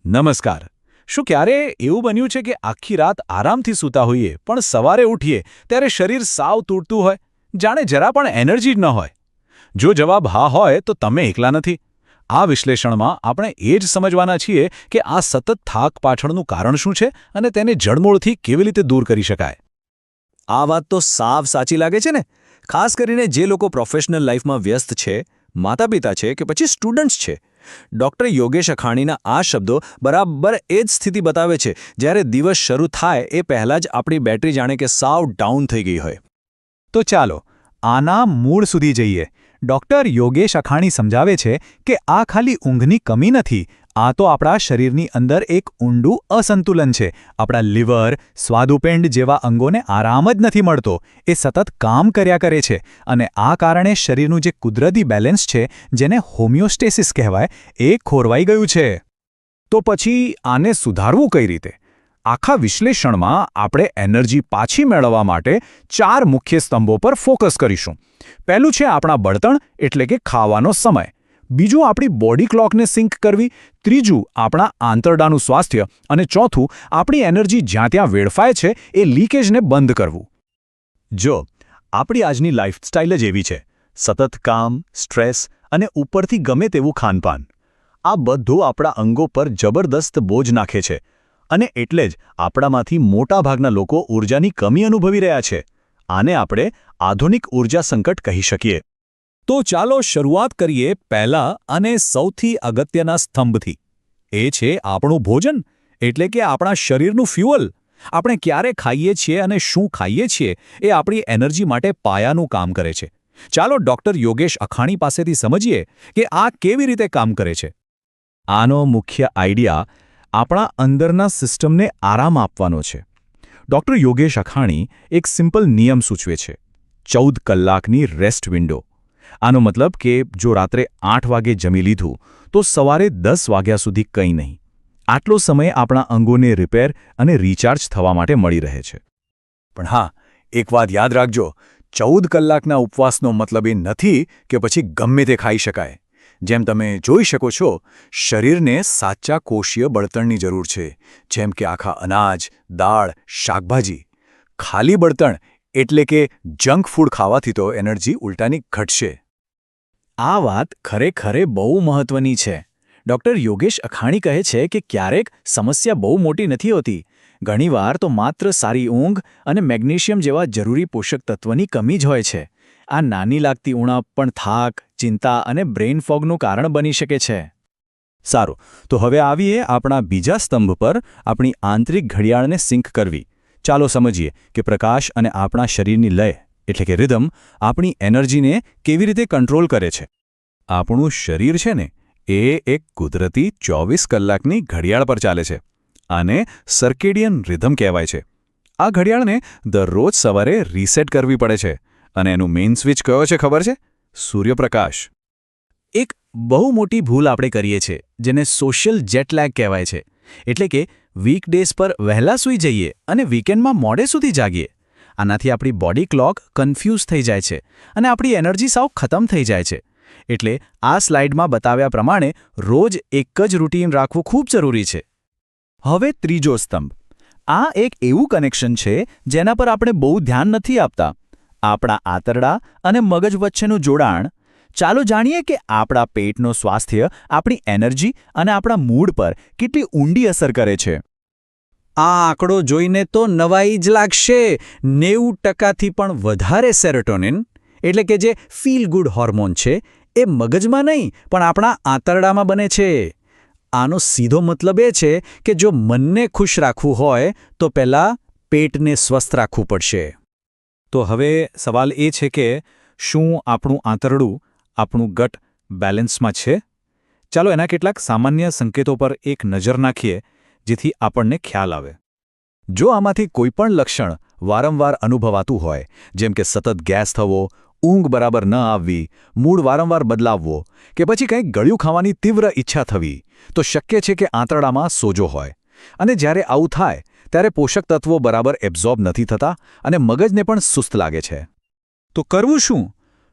નમસ્કાર. શું ક્યારે એવું બન્યું છે કે આખી રાત આરામથી સૂતા હોઈએ પણ સવારે ઉઠીએ ત્યારે શરીર સાવ તૂટતું હોય, જાણે જરા પણ એનર્જી જ ન હોય? જો જવાબ હા હોય તો તમે એકલા નથી. આ વિશ્લેષણમાં આપણે એ જ સમજવાના છીએ કે આ સતત થાક પાછળનું કારણ શું છે અને તેને જડમૂળથી કેવી રીતે દૂર કરી શકાય. આ વાત તો સાવ સાચી લાગે છે ને, ખાસ કરીને જે લોકો પ્રોફેશનલ લાઈફમાં વ્યસ્ત છે, માતા પિતા છે કે પછી સ્ટુડન્ટ્સ છે. ડૉક્ટર યોગેશ અખાણીના આ શબ્દો બરાબર એ જ સ્થિતિ બતાવે છે જ્યારે દિવસ શરૂ થાય એ પહેલાં જ આપણી બેટરી જાણે કે સાવ ડાઉન થઈ ગઈ હોય. તો ચાલો આના મૂળ સુધી જઈએ. ડૉક્ટર યોગેશ અખાણી સમજાવે છે કે આ ખાલી ઊંઘની કમી નથી, આ તો આપણા શરીરની અંદર એક ઊંડું અસંતુલન છે. આપણા લિવર, સ્વાદુપિંડ જેવા અંગોને આરામ જ નથી મળતો, એ સતત કામ કર્યા કરે છે અને આ કારણે શરીરનું જે કુદરતી બેલેન્સ છે, જેને હોમિયોસ્ટેસિસ કહેવાય, એ ખોરવાઈ ગયું છે. તો પછી આને સુધારવું કઈ રીતે? આખા વિશ્લેષણમાં આપણે એનર્જી પાછી મેળવવા માટે 4 મુખ્ય સ્તંભો પર ફોકસ કરીશું. પહેલું છે આપણા બળતણ એટલે કે ખાવાનો સમય. બીજું આપણી બોડી ક્લોકને સિંક કરવી. ત્રીજું આપણા આંતરડાનું સ્વાસ્થ્ય. અને ચોથું આપણી એનર્જી જ્યાં ત્યાં વેડફાય છે એ લીકેજને બંધ કરવું. જો આપણી આજની લાઈફસ્ટાઈલ જ એવી છે, સતત કામ, સ્ટ્રેસ અને ઉપરથી ગમે તેવું ખાનપાન, આ બધું આપણા અંગો પર જબરદસ્ત બોજ નાખે છે અને એટલે જ આપણામાંથી મોટાભાગના લોકો ઊર્જાની કમી અનુભવી રહ્યા છે. આને આપણે આધુનિક ઊર્જા સંકટ કહી શકીએ. તો ચાલો શરૂઆત કરીએ પહેલા અને સૌથી અગત્યના સ્તંભથી. એ છે આપણું ભોજન, એટલે કે આપણા શરીરનું ફ્યુઅલ. આપણે ક્યારે ખાઈએ છીએ અને શું ખાઈએ છીએ એ આપણી એનર્જી માટે પાયાનું કામ કરે છે. ચાલો ડૉક્ટર યોગેશ અખાણી પાસેથી સમજીએ કે આ કેવી રીતે કામ કરે છે. આનો મુખ્ય આઈડિયા આપણા અંદરના સિસ્ટમને આરામ આપવાનો છે. ડૉક્ટર યોગેશ અખાણી એક સિમ્પલ નિયમ સૂચવે છે: 14 કલાકની રેસ્ટ વિન્ડો. આનો મતલબ કે જો રાત્રે 8 વાગે જમી લીધું તો સવારે 10 વાગ્યા સુધી કંઈ નહીં. આટલો સમય આપણા અંગોને રિપેર અને રિચાર્જ થવા માટે મળી રહે છે. પણ હા, એક વાત યાદ રાખજો, 14 કલાકના ઉપવાસનો મતલબ એ નથી કે પછી ગમે તે ખાઈ શકાય. જેમ તમે જોઈ શકો છો, શરીરને સાચા કોષીય બળતણની જરૂર છે, જેમ કે આખા અનાજ, દાળ, શાકભાજી. ખાલી બળતણ એટલે કે જંક ફૂડ ખાવાથી તો એનર્જી ઉલટાની ઘટશે. આ વાત ખરેખર બહુ મહત્વની છે. ડૉક્ટર યોગેશ અખાણી કહે છે કે ક્યારેક સમસ્યા બહુ મોટી નથી હોતી. ઘણીવાર તો માત્ર સારી ઊંઘ અને મેગ્નેશિયમ જેવા જરૂરી પોષક તત્વની કમી જ હોય છે. આ નાની લાગતી ઉણપ પણ થાક, ચિંતા અને બ્રેઇન ફોગનું કારણ બની શકે છે. સારું, તો હવે આવીએ આપણા બીજા સ્તંભ પર, આપણી આંતરિક ઘડિયાળને સિંક કરવી. ચાલો સમજીએ કે પ્રકાશ અને આપણા શરીરની લય એટલે કે રિધમ આપણી એનર્જીને કેવી રીતે કંટ્રોલ કરે છે. આપણું શરીર છે ને, એ એક કુદરતી 24 કલાકની ઘડિયાળ પર ચાલે છે. આને સર્કેડિયન રિધમ કહેવાય છે. આ ઘડિયાળને દરરોજ સવારે રીસેટ કરવી પડે છે અને એનું મેઇન સ્વિચ કયો છે ખબર છે? સૂર્યપ્રકાશ. એક બહુ મોટી ભૂલ આપણે કરીએ છીએ, જેને સોશિયલ જેટલેગ કહેવાય છે. એટલે કે વીકડેઝ પર વહેલા સૂઈ જઈએ અને વીકેન્ડમાં મોડે સુધી જાગીએ. આનાથી આપણી બોડી ક્લોક કન્ફ્યુઝ થઈ જાય છે અને આપણી એનર્જી સાવ ખતમ થઈ જાય છે. એટલે આ સ્લાઇડમાં બતાવ્યા પ્રમાણે રોજ એક જ રૂટીન રાખવું ખૂબ જરૂરી છે. હવે ત્રીજો સ્તંભ. આ એક એવું કનેક્શન છે જેના પર આપણે બહુ ધ્યાન નથી આપતા. આપણા આંતરડા અને મગજ વચ્ચેનું જોડાણ. ચાલો જાણીએ કે આપણા પેટનું સ્વાસ્થ્ય આપણી એનર્જી અને આપણા મૂડ પર કેટલી ઊંડી અસર કરે છે. આ આંકડો જોઈને તો નવાઈ જ લાગશે. 90%થી પણ વધારે સેરોટોનિન એટલે કે જે ફીલ ગુડ હોર્મોન છે, એ મગજમાં નહીં પણ આપણા આંતરડામાં બને છે. આનો સીધો મતલબ એ છે કે જો મનને ખુશ રાખવું હોય તો પહેલાં પેટને સ્વસ્થ રાખવું પડશે. તો હવે સવાલ એ છે કે શું આપણું આંતરડું, આપણું ગટ બેલેન્સમાં છે? ચાલો એના કેટલાક સામાન્ય સંકેતો પર એક નજર નાખીએ જેથી આપણને ખ્યાલ આવે. જો આમાંથી કોઈપણ લક્ષણ વારંવાર અનુભવાતું હોય, જેમ કે સતત ગેસ થવો, ઊંઘ બરાબર ન આવવી, મૂડ વારંવાર બદલાવવો કે પછી કંઈક ગળ્યું ખાવાની તીવ્ર ઈચ્છા થવી, તો શક્ય છે કે આંતરડામાં સોજો હોય. અને જ્યારે આવું થાય ત્યારે પોષક તત્વો બરાબર એબ્ઝોર્બ નથી થતા અને મગજને પણ સુસ્ત લાગે છે. તો કરવું શું?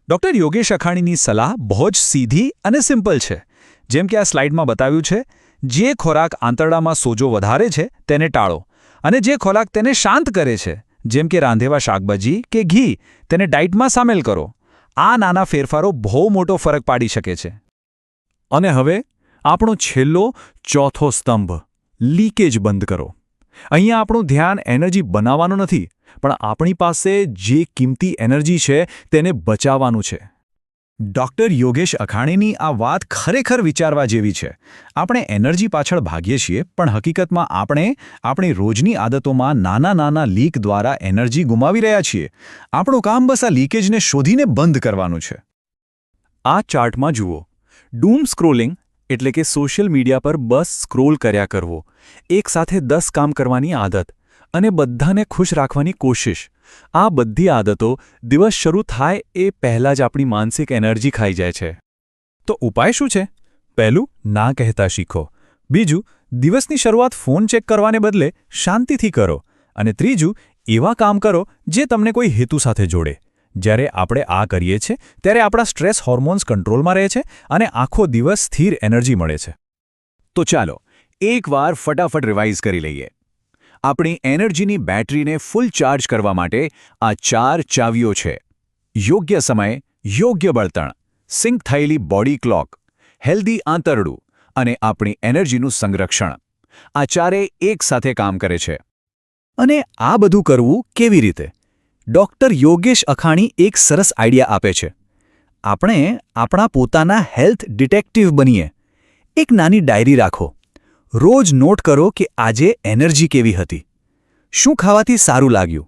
ડૉક્ટર યોગેશ અખાણીની સલાહ બહુ જ સીધી અને સિમ્પલ છે. જેમ કે આ સ્લાઇડમાં બતાવ્યું છે, જે ખોરાક આંતરડામાં સોજો વધારે છે તેને ટાળો અને જે ખોરાક તેને શાંત કરે છે જેમ કે રાંધેવા શાકભાજી કે ઘી તેને ડાયટમાં સામેલ કરો. આ નાના ફેરફારો બહુ મોટો ફરક પાડી શકે છે. અને હવે આપણો છેલ્લો ચોથો સ્તંભ લીકેજ બંધ કરો. અહીંયા આપણું ધ્યાન એનર્જી બનાવવાનું નથી, પણ આપણી પાસે જે કિંમતી એનર્જી છે તેને બચાવવાનું છે. ડૉક્ટર યોગેશ અખાણીની આ વાત ખરેખર વિચારવા જેવી છે. આપણે એનર્જી પાછળ ભાગીએ છીએ, પણ હકીકતમાં આપણે આપણી રોજની આદતોમાં નાના નાના લીક દ્વારા એનર્જી ગુમાવી રહ્યા છીએ. આપણું કામ બસ આ લીકેજને શોધીને બંધ કરવાનું છે. આ ચાર્ટમાં જુઓ, ડૂમ સ્ક્રોલિંગ એટલે કે સોશિયલ મીડિયા પર બસ સ્ક્રોલ કર્યા કરવો, એકસાથે 10 કામ કરવાની આદત અને બધાને ખુશ રાખવાની કોશિશ, આ બધી આદતો દિવસ શરૂ થાય એ પહેલાં જ આપણી માનસિક એનર્જી ખાઈ જાય છે. તો ઉપાય શું છે? પહેલું, ના કહેતા શીખો. બીજું, દિવસની શરૂઆત ફોન ચેક કરવાને બદલે શાંતિથી કરો. અને ત્રીજું, એવા કામ કરો જે તમને કોઈ હેતુ સાથે જોડે. જ્યારે આપણે આ કરીએ છીએ ત્યારે આપણા સ્ટ્રેસ હોર્મોન્સ કંટ્રોલમાં રહે છે અને આખો દિવસ સ્થિર એનર્જી મળે છે. તો ચાલો એકવાર ફટાફટ રિવાઇઝ કરી લઈએ. આપણી એનર્જીની બેટરીને ફૂલ ચાર્જ કરવા માટે આ 4 ચાવીઓ છે: યોગ્ય સમય, યોગ્ય બળતણ, સિંક થયેલી બોડી ક્લોક, હેલ્ધી આંતરડું અને આપણી એનર્જીનું સંરક્ષણ. આ ચારે એકસાથે કામ કરે છે. અને આ બધું કરવું કેવી રીતે? ડૉક્ટર યોગેશ અખાણી એક સરસ આઈડિયા આપે છે. આપણે આપણા પોતાના હેલ્થ ડિટેક્ટિવ બનીએ. એક નાની ડાયરી રાખો. રોજ નોટ કરો કે આજે એનર્જી કેવી હતી. શું ખાવાથી સારું લાગ્યું?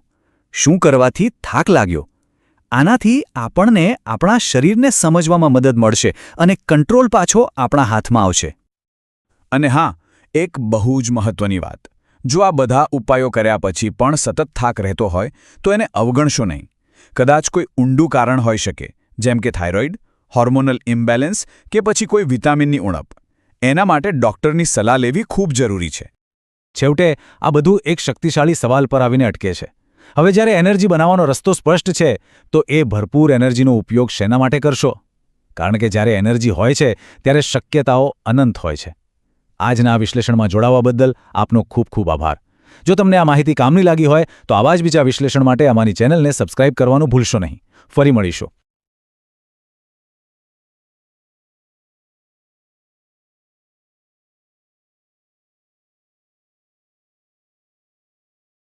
શું કરવાથી થાક લાગ્યો? આનાથી આપણને આપણા શરીરને સમજવામાં મદદ મળશે અને કંટ્રોલ પાછો આપણા હાથમાં આવશે. અને હા, એક બહુ જ મહત્વની વાત. જો આ બધા ઉપાયો કર્યા પછી પણ સતત થાક રહેતો હોય તો એને અવગણશો નહીં. કદાચ કોઈ ઊંડું કારણ હોઈ શકે, જેમ કે થાઇરોઇડ, હોર્મોનલ ઇમ્બેલેન્સ કે પછી કોઈ વિટામિનની ઉણપ. એના માટે ડૉક્ટરની સલાહ લેવી ખૂબ જરૂરી છે. છેવટે આ બધું એક શક્તિશાળી સવાલ પર આવીને અટકે છે. હવે જ્યારે એનર્જી બનાવવાનો રસ્તો સ્પષ્ટ છે, તો એ ભરપૂર એનર્જીનો ઉપયોગ શેના માટે કરશો? કારણ કે જ્યારે એનર્જી હોય છે ત્યારે શક્યતાઓ અનંત હોય છે. આજના આ વિશ્લેષણમાં જોડાવા બદલ આપનો ખૂબ ખૂબ આભાર. જો તમને આ માહિતી કામની લાગી હોય તો આવા જ બીજા વિશ્લેષણ માટે અમારી ચેનલને સબસ્ક્રાઇબ કરવાનું ભૂલશો નહીં. ફરી મળીશું.